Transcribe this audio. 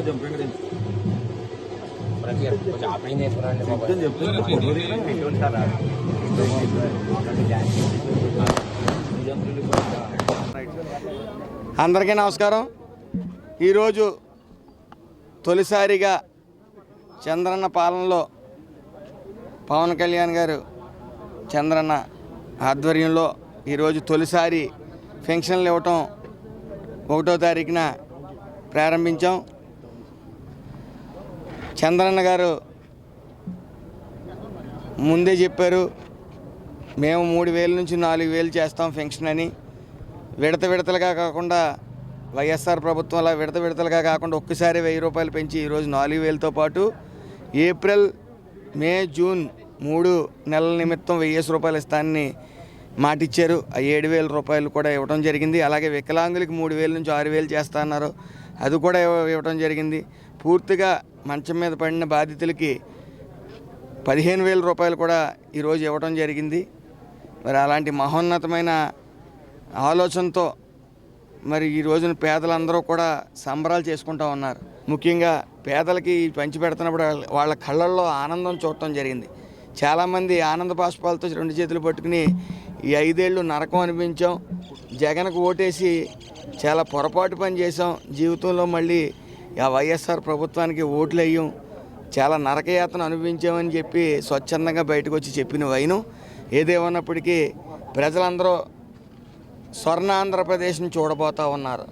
అందరికీ నమస్కారం. ఈరోజు తొలిసారిగా చంద్రన్న పాలనలో పవన్ కళ్యాణ్ గారు చంద్రన్న ఆధ్వర్యంలో ఈరోజు తొలిసారి పెన్షన్లు ఇవ్వటం 1వ తారీఖున ప్రారంభించాం. చంద్రన్న గారు ముందే చెప్పారు, మేము 3,000 నుంచి 4,000 చేస్తాం పెన్షన్ అని. విడతలుగా కాకుండా వైఎస్ఆర్ ప్రభుత్వం అలా విడతలుగా కాకుండా ఒక్కసారి 1,000 రూపాయలు పెంచి ఈరోజు 4,000తో పాటు ఏప్రిల్, మే, జూన్ 3 నెలల నిమిత్తం 1,000 రూపాయలు ఇస్తానని మాటిచ్చారు. ఆ 7,000 రూపాయలు కూడా ఇవ్వడం జరిగింది. అలాగే వికలాంగులకి 3,000 నుంచి 6,000 చేస్తా అన్నారు, అది కూడా ఇవ్వడం జరిగింది. పూర్తిగా మంచం మీద పడిన బాధితులకి 15,000 రూపాయలు కూడా ఈరోజు ఇవ్వడం జరిగింది. మరి అలాంటి మహోన్నతమైన ఆలోచనతో మరి ఈ రోజున పేదలందరూ కూడా సంబరాలు చేసుకుంటూ ఉన్నారు. ముఖ్యంగా పేదలకి పంచి పెడుతున్నప్పుడు వాళ్ళ కళ్ళల్లో ఆనందం చూడటం జరిగింది. చాలామంది ఆనంద బాష్పాలతో 2 చేతులు పట్టుకుని ఈ 5 ఏళ్ళు నరకం అనిపించాం, జగన్కు ఓటేసి చాలా పొరపాటు పని చేసాం, జీవితంలో మళ్ళీ ఆ వైఎస్ఆర్ ప్రభుత్వానికి ఓట్లు వేయం, చాలా నరకయాతన అనుభవించామని చెప్పి స్వచ్ఛందంగా బయటకు వచ్చి చెప్పిన వైను. ఏదేమన్నప్పటికీ ప్రజలందరూ స్వర్ణ ఆంధ్రప్రదేశ్ని చూడబోతూ ఉన్నారు.